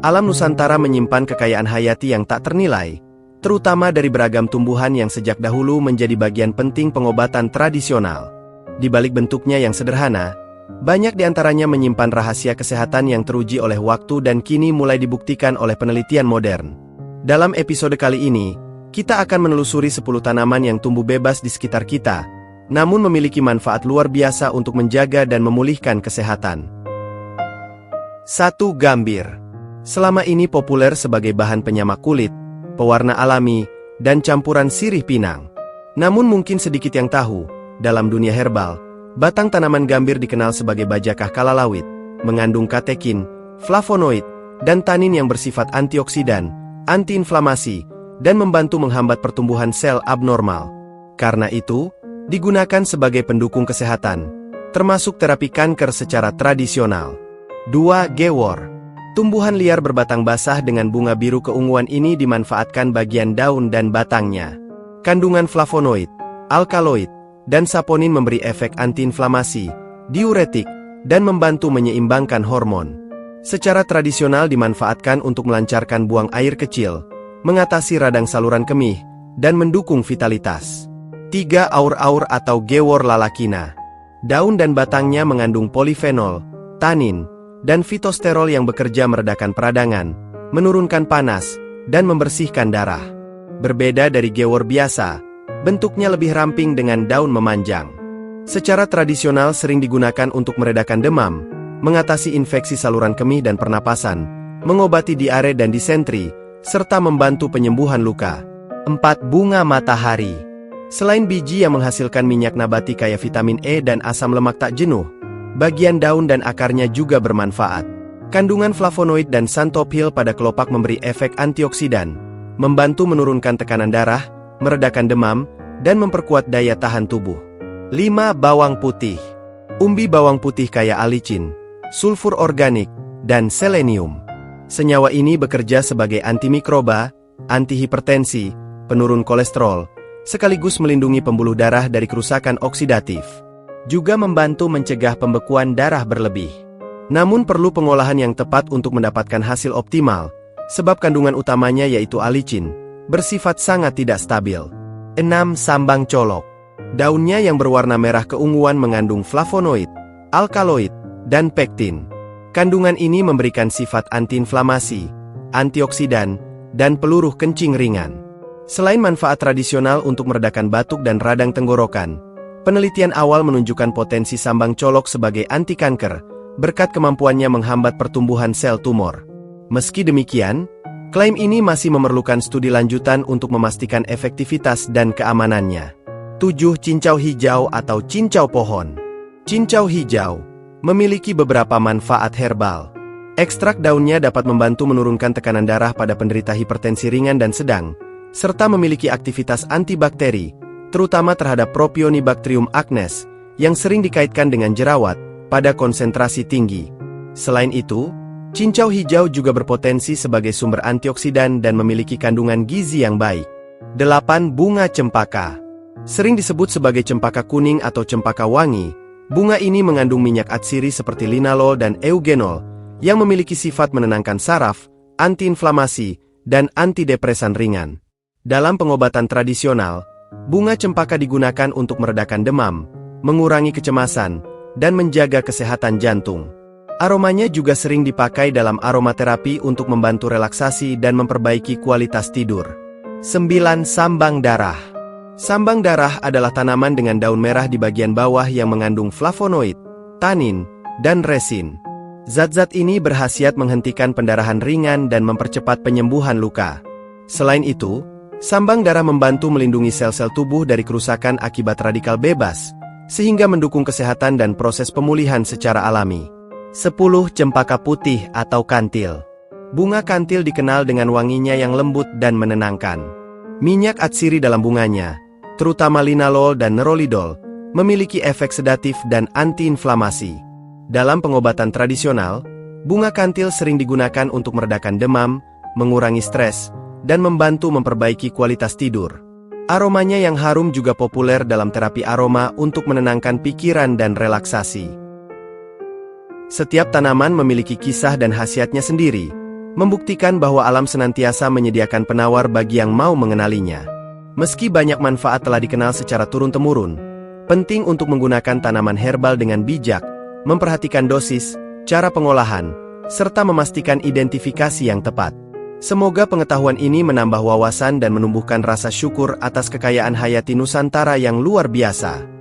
Alam Nusantara menyimpan kekayaan hayati yang tak ternilai, terutama dari beragam tumbuhan yang sejak dahulu menjadi bagian penting pengobatan tradisional. Di balik bentuknya yang sederhana, banyak di antaranya menyimpan rahasia kesehatan yang teruji oleh waktu dan kini mulai dibuktikan oleh penelitian modern. Dalam episode kali ini, kita akan menelusuri 10 tanaman yang tumbuh bebas di sekitar kita, namun memiliki manfaat luar biasa untuk menjaga dan memulihkan kesehatan. 1. Gambir. Selama ini populer sebagai bahan penyamak kulit, pewarna alami, dan campuran sirih pinang. Namun mungkin sedikit yang tahu, dalam dunia herbal, batang tanaman gambir dikenal sebagai bajakah kalalawit, mengandung katekin, flavonoid, dan tanin yang bersifat antioksidan, antiinflamasi, dan membantu menghambat pertumbuhan sel abnormal. Karena itu, digunakan sebagai pendukung kesehatan, termasuk terapi kanker secara tradisional. 2. Gewor. Tumbuhan liar berbatang basah dengan bunga biru keunguan ini dimanfaatkan bagian daun dan batangnya. Kandungan flavonoid, alkaloid, dan saponin memberi efek antiinflamasi, diuretik, dan membantu menyeimbangkan hormon. Secara tradisional dimanfaatkan untuk melancarkan buang air kecil, mengatasi radang saluran kemih, dan mendukung vitalitas. 3. Aur-aur atau gewor lalakina. Daun dan batangnya mengandung polifenol, tanin, dan fitosterol yang bekerja meredakan peradangan, menurunkan panas, dan membersihkan darah. Berbeda dari gewor biasa, bentuknya lebih ramping dengan daun memanjang. Secara tradisional sering digunakan untuk meredakan demam, mengatasi infeksi saluran kemih dan pernapasan, mengobati diare dan disentri, serta membantu penyembuhan luka. 4. Bunga matahari. Selain biji yang menghasilkan minyak nabati kaya vitamin E dan asam lemak tak jenuh, bagian daun dan akarnya juga bermanfaat. Kandungan flavonoid dan xanthophyll pada kelopak memberi efek antioksidan, membantu menurunkan tekanan darah, meredakan demam, dan memperkuat daya tahan tubuh. 5. Bawang putih. Umbi bawang putih kaya alicin, sulfur organik, dan selenium. Senyawa ini bekerja sebagai antimikroba, antihipertensi, penurun kolesterol, sekaligus melindungi pembuluh darah dari kerusakan oksidatif. Juga membantu mencegah pembekuan darah berlebih. Namun perlu pengolahan yang tepat untuk mendapatkan hasil optimal, sebab kandungan utamanya yaitu alicin, bersifat sangat tidak stabil. 6. Sambang colok. Daunnya yang berwarna merah keunguan mengandung flavonoid, alkaloid, dan pektin. Kandungan ini memberikan sifat antiinflamasi, antioksidan, dan peluruh kencing ringan. Selain manfaat tradisional untuk meredakan batuk dan radang tenggorokan, penelitian awal menunjukkan potensi sambang colok sebagai anti kanker, berkat kemampuannya menghambat pertumbuhan sel tumor. Meski demikian, klaim ini masih memerlukan studi lanjutan untuk memastikan efektivitas dan keamanannya. 7. Cincau hijau atau cincau pohon. Cincau hijau memiliki beberapa manfaat herbal. Ekstrak daunnya dapat membantu menurunkan tekanan darah pada penderita hipertensi ringan dan sedang, serta memiliki aktivitas antibakteri, terutama terhadap Propionibacterium acnes, yang sering dikaitkan dengan jerawat, pada konsentrasi tinggi. Selain itu, cincau hijau juga berpotensi sebagai sumber antioksidan dan memiliki kandungan gizi yang baik. 8. Bunga cempaka. Sering disebut sebagai cempaka kuning atau cempaka wangi, bunga ini mengandung minyak atsiri seperti linalol dan eugenol, yang memiliki sifat menenangkan saraf, antiinflamasi, dan antidepresan ringan. Dalam pengobatan tradisional, bunga cempaka digunakan untuk meredakan demam, mengurangi kecemasan, dan menjaga kesehatan jantung. Aromanya juga sering dipakai dalam aromaterapi untuk membantu relaksasi dan memperbaiki kualitas tidur. 9. Sambang darah. Sambang darah adalah tanaman dengan daun merah di bagian bawah yang mengandung flavonoid, tanin, dan resin. Zat-zat ini berkhasiat menghentikan pendarahan ringan dan mempercepat penyembuhan luka. Selain itu, sambang darah membantu melindungi sel-sel tubuh dari kerusakan akibat radikal bebas, sehingga mendukung kesehatan dan proses pemulihan secara alami. 10. Cempaka putih atau kantil. Bunga kantil dikenal dengan wanginya yang lembut dan menenangkan. Minyak atsiri dalam bunganya, terutama linalol dan nerolidol, memiliki efek sedatif dan antiinflamasi. Dalam pengobatan tradisional, bunga kantil sering digunakan untuk meredakan demam, mengurangi stres, dan membantu memperbaiki kualitas tidur. Aromanya yang harum juga populer dalam terapi aroma untuk menenangkan pikiran dan relaksasi. Setiap tanaman memiliki kisah dan khasiatnya sendiri, membuktikan bahwa alam senantiasa menyediakan penawar bagi yang mau mengenalinya. Meski banyak manfaat telah dikenal secara turun-temurun, penting untuk menggunakan tanaman herbal dengan bijak, memperhatikan dosis, cara pengolahan, serta memastikan identifikasi yang tepat. Semoga pengetahuan ini menambah wawasan dan menumbuhkan rasa syukur atas kekayaan hayati Nusantara yang luar biasa.